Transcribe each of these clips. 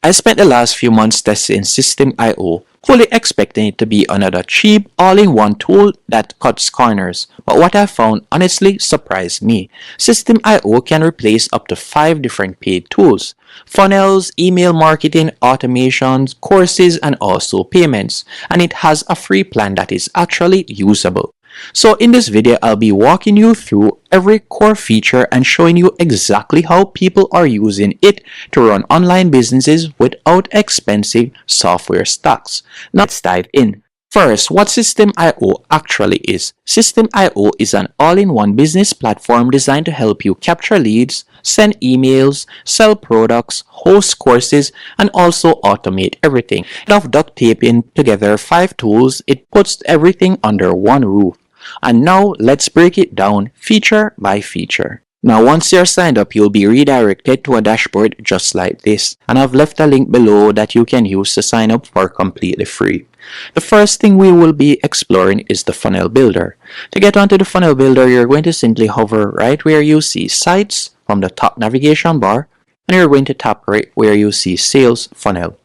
I spent the last few months testing Systeme.io, fully expecting it to be another cheap, all-in-one tool that cuts corners. But what I found honestly surprised me. Systeme.io can replace up to 5 different paid tools: funnels, email marketing, automations, courses, and also payments. And it has a free plan that is actually usable. So in this video, I'll be walking you through every core feature and showing you exactly how people are using it to run online businesses without expensive software stacks. Now let's dive in. First, what Systeme.io actually is. Systeme.io is an all-in-one business platform designed to help you capture leads, send emails, sell products, host courses, and also automate everything. Instead of duct taping together 5 tools, it puts everything under one roof. And now let's break it down feature by feature. Now once you're signed up, you'll be redirected to a dashboard just like this. And I've left a link below that you can use to sign up for completely free. The first thing we will be exploring is the funnel builder. To get onto the funnel builder, you're going to simply hover right where you see sites from the top navigation bar, and you're going to tap right where you see sales funnel.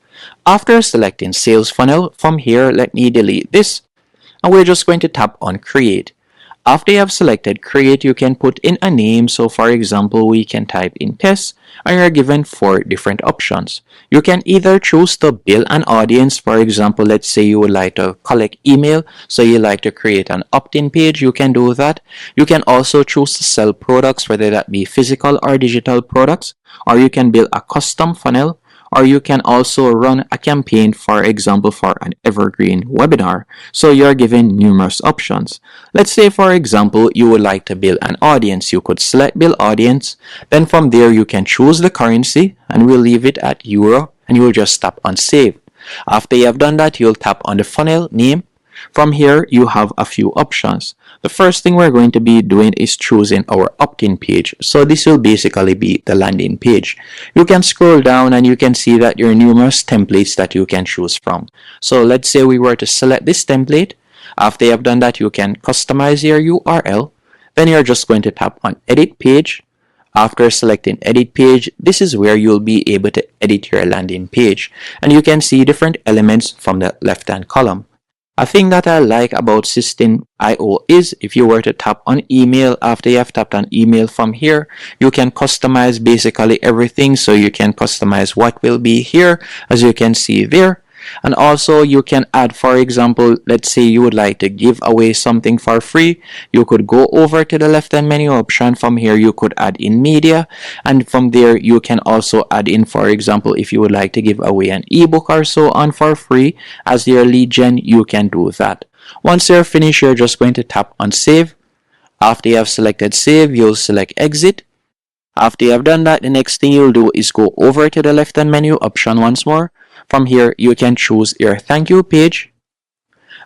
After selecting sales funnel, from here let me delete this, and we're just going to tap on create. After you have selected create, you can put in a name. So for example, we can type in test, and you're given 4 different options. You can either choose to build an audience. For example, let's say you would like to collect email, so you like to create an opt-in page, you can do that. You can also choose to sell products, whether that be physical or digital products, or you can build a custom funnel, or you can also run a campaign, for example, for an evergreen webinar. So you're given numerous options. Let's say, for example, you would like to build an audience. You could select build audience. Then from there, you can choose the currency, and we'll leave it at euro, and you'll just tap on save. After you have done that, you'll tap on the funnel name. From here, you have a few options. The first thing we're going to be doing is choosing our opt-in page. So this will basically be the landing page. You can scroll down and you can see that there are numerous templates that you can choose from. So let's say we were to select this template. After you have done that, you can customize your URL. Then you're just going to tap on edit page. After selecting edit page, this is where you'll be able to edit your landing page. And you can see different elements from the left-hand column. A thing that I like about Systeme.io is if you were to tap on email, after you have tapped on email, from here, you can customize basically everything. So you can customize what will be here, as you can see there. And also you can add, for example, let's say you would like to give away something for free. You could go over to the left hand menu option. From here you could add in media, and from there you can also add in, for example, if you would like to give away an ebook or so on for free as your lead gen, you can do that. Once you're finished, you're just going to tap on save. After you have selected save, you'll select exit. After you have done that, the next thing you'll do is go over to the left hand menu option once more. From here, you can choose your thank you page.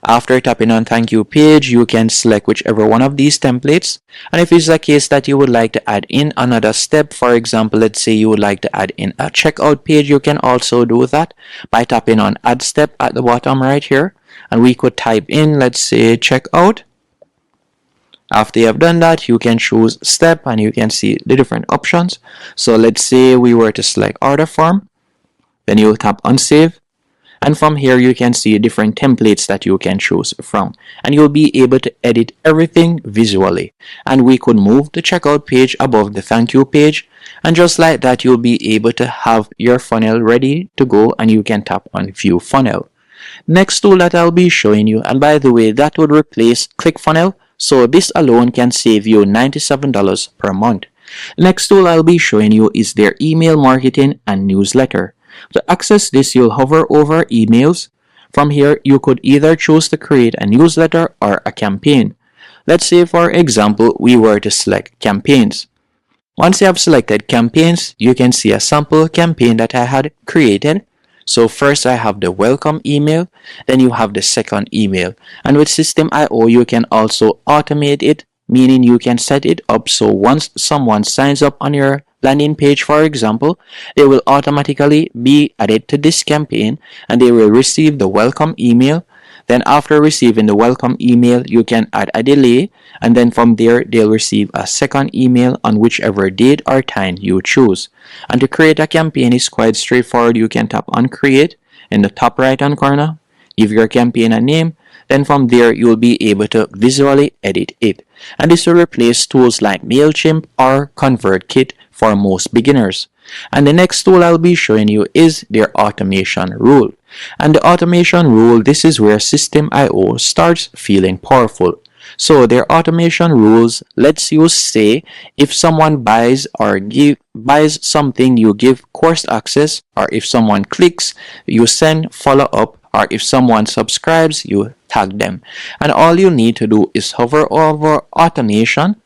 After tapping on thank you page, you can select whichever one of these templates. And if it's a case that you would like to add in another step, for example, let's say you would like to add in a checkout page, you can also do that by tapping on add step at the bottom right here. And we could type in, let's say, checkout. After you have done that, you can choose step and you can see the different options. So let's say we were to select order form. Then you'll tap on save, and from here you can see different templates that you can choose from, and you'll be able to edit everything visually. And we could move the checkout page above the thank you page, and just like that you'll be able to have your funnel ready to go, and you can tap on view funnel. Next tool that I'll be showing you, and by the way, that would replace ClickFunnels, so this alone can save you $97 per month. Next tool I'll be showing you is their email marketing and newsletter. To access this, you'll hover over emails. From here, you could either choose to create a newsletter or a campaign. Let's say, for example, we were to select campaigns. Once you have selected campaigns, you can see a sample campaign that I had created. So first I have the welcome email, then you have the second email. And with Systeme.io, you can also automate it, meaning you can set it up so once someone signs up on your landing page, for example, they will automatically be added to this campaign and they will receive the welcome email. Then after receiving the welcome email, you can add a delay, and then from there they'll receive a second email on whichever date or time you choose. And to create a campaign is quite straightforward. You can tap on create in the top right hand corner, give your campaign a name, then from there you'll be able to visually edit it. And this will replace tools like MailChimp or ConvertKit for most beginners. And the next tool I'll be showing you is their automation rule. And the automation rule, this is where Systeme.io starts feeling powerful. So their automation rules lets you say if someone buys something, you give course access, or if someone clicks, you send follow up, or if someone subscribes, you tag them. And all you need to do is hover over automation.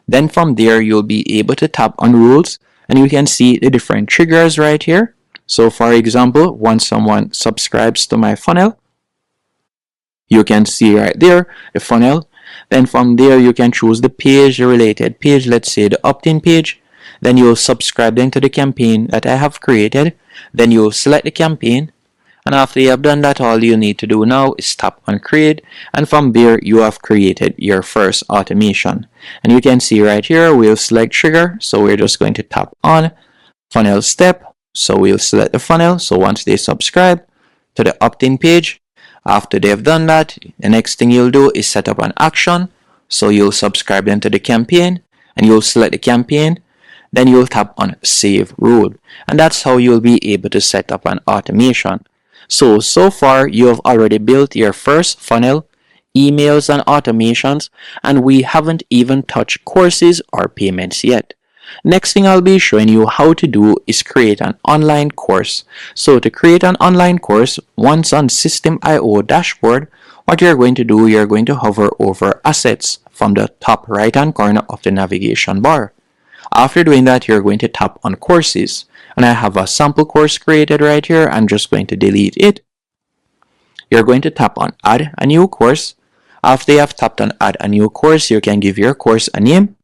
Then from there you'll be able to tap on rules, and you can see the different triggers right here. So for example, once someone subscribes to my funnel, you can see right there the funnel. Then from there you can choose the page, the related page, let's say the opt-in page. Then you'll subscribe them to the campaign that I have created. Then you'll select the campaign, and after you have done that, all you need to do now is tap on create, and from there you have created your first automation. And you can see right here we'll select trigger, so we're just going to tap on funnel step. So we'll select the funnel. So once they subscribe to the opt-in page, after they've done that, the next thing you'll do is set up an action. So you'll subscribe them to the campaign, and you'll select the campaign. Then you'll tap on save rule, and that's how you'll be able to set up an automation. So far you have already built your first funnel, emails and automations, and we haven't even touched courses or payments yet. Next thing I'll be showing you how to do is create an online course. So to create an online course, once on Systeme.io dashboard, what you're going to do, you're going to hover over assets from the top right hand corner of the navigation bar. After doing that, you're going to tap on courses, and I have a sample course created right here. I'm just going to delete it. You're going to tap on add a new course. After you have tapped on add a new course, you can give your course a name.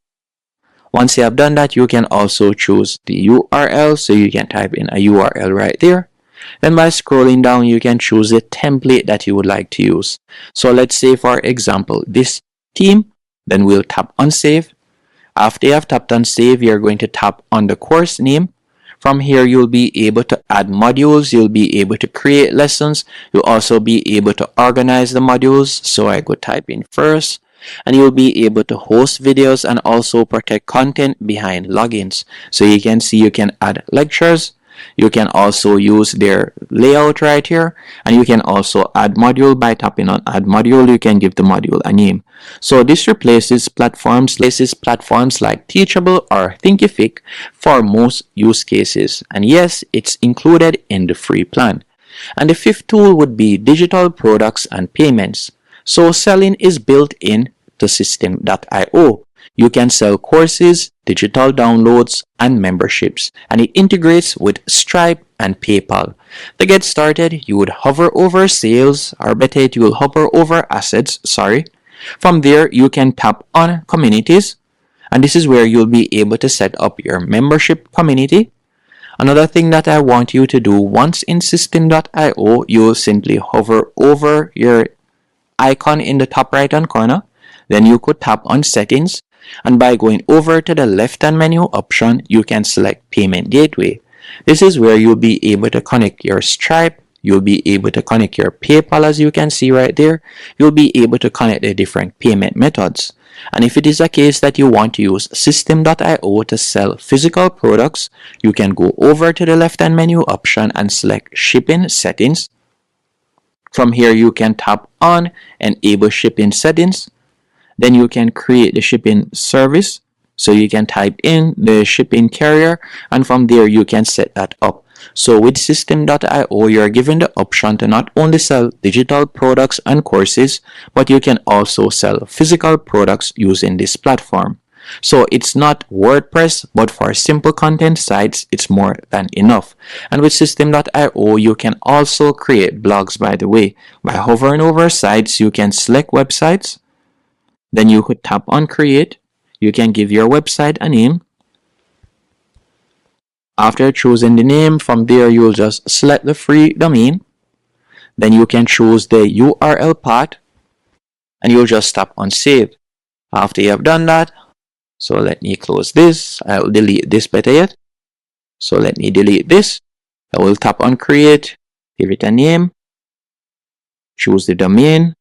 Once you have done that, you can also choose the URL, so you can type in a URL right there. Then by scrolling down, you can choose the template that you would like to use. So let's say for example this theme. Then we'll tap on save. After you have tapped on save, you're going to tap on the course name. From here, you'll be able to add modules, you'll be able to create lessons, you'll also be able to organize the modules. So I go type in first, and you'll be able to host videos and also protect content behind logins. So you can see you can add lectures. You can also use their layout right here, and you can also add module. By tapping on add module, you can give the module a name. So this replaces platforms like Teachable or Thinkific for most use cases, and yes, it's included in the free plan. And the fifth tool would be digital products and payments. So selling is built in to Systeme.io. You can sell courses, digital downloads, and memberships, and it integrates with Stripe and PayPal. To get started, you would hover over sales, or better yet, you will hover over assets, From there, you can tap on communities, and this is where you'll be able to set up your membership community. Another thing that I want you to do, once in Systeme.io, you'll simply hover over your icon in the top right hand corner. Then you could tap on settings, and by going over to the left hand menu option, you can select payment gateway. This is where you'll be able to connect your Stripe, you'll be able to connect your PayPal, as you can see right there. You'll be able to connect the different payment methods. And if it is a case that you want to use Systeme.io to sell physical products, you can go over to the left hand menu option and select shipping settings. From here, you can tap on enable shipping settings. Then you can create the shipping service. So you can type in the shipping carrier, and from there you can set that up. So with Systeme.io, you're given the option to not only sell digital products and courses, but you can also sell physical products using this platform. So it's not WordPress, but for simple content sites, it's more than enough. And with Systeme.io, you can also create blogs, by the way. By hovering over sites, you can select websites. Then you could tap on create. You can give your website a name. After choosing the name, from there you'll just select the free domain. Then you can choose the URL path and you'll just tap on save. After you have done that, so let me close this. I'll delete this better yet. So let me delete this. I will tap on create, give it a name, choose the domain,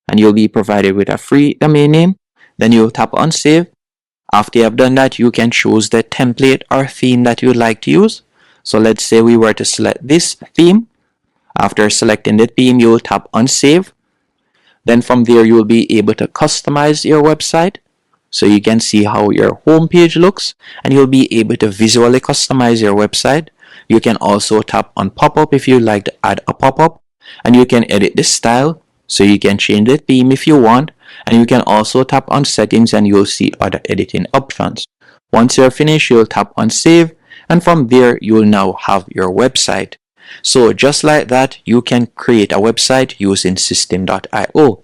and you'll be provided with a free domain name. Then you'll tap on save. After you have done that, you can choose the template or theme that you would like to use. So let's say we were to select this theme. After selecting the theme, you will tap on save. Then from there, you will be able to customize your website. So you can see how your home page looks, and you'll be able to visually customize your website. You can also tap on pop-up if you'd like to add a pop-up, and you can edit the style. So you can change the theme if you want, and you can also tap on settings and you'll see other editing options. Once you're finished, you'll tap on save, and from there, you'll now have your website. So just like that, you can create a website using Systeme.io.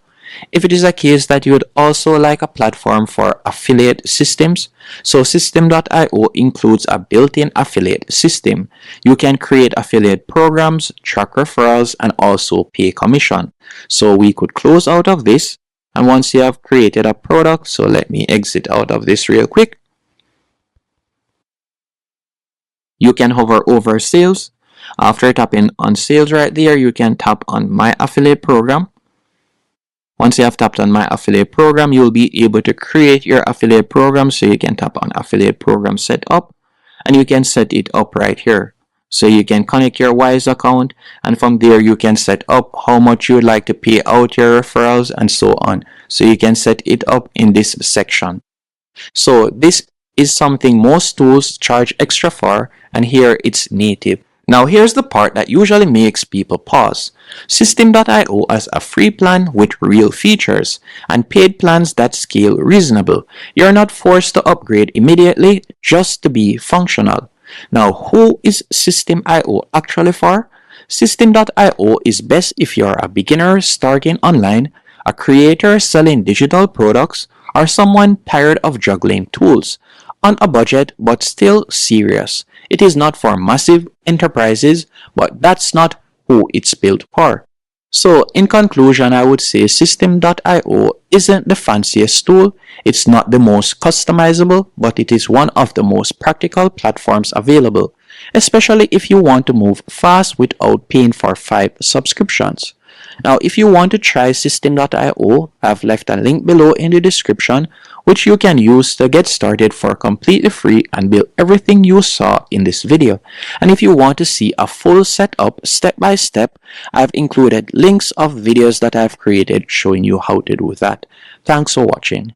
If it is a case that you would also like a platform for affiliate systems, so Systeme.io includes a built-in affiliate system. You can create affiliate programs, track referrals, and also pay commission. So we could close out of this, and once you have created a product, so let me exit out of this real quick. You can hover over sales. After tapping on sales right there, you can tap on my affiliate program. Once you have tapped on my affiliate program, you'll be able to create your affiliate program. So you can tap on affiliate program setup, and you can set it up right here. So you can connect your Wise account, and from there you can set up how much you would like to pay out your referrals and so on. So you can set it up in this section. So this is something most tools charge extra for, and here it's native. Now here's the part that usually makes people pause. Systeme.io has a free plan with real features and paid plans that scale reasonable. You're not forced to upgrade immediately just to be functional. Now who is Systeme.io actually for? Systeme.io is best if you're a beginner starting online, a creator selling digital products, or someone tired of juggling tools. On a budget but still serious. It is not for massive enterprises, but that's not who it's built for. So in conclusion, I would say Systeme.io isn't the fanciest tool. It's not the most customizable, but it is one of the most practical platforms available, especially if you want to move fast without paying for 5 subscriptions. Now, if you want to try Systeme.io, I've left a link below in the description, which you can use to get started for completely free and build everything you saw in this video. And if you want to see a full setup step by step, I've included links of videos that I've created showing you how to do that. Thanks for watching.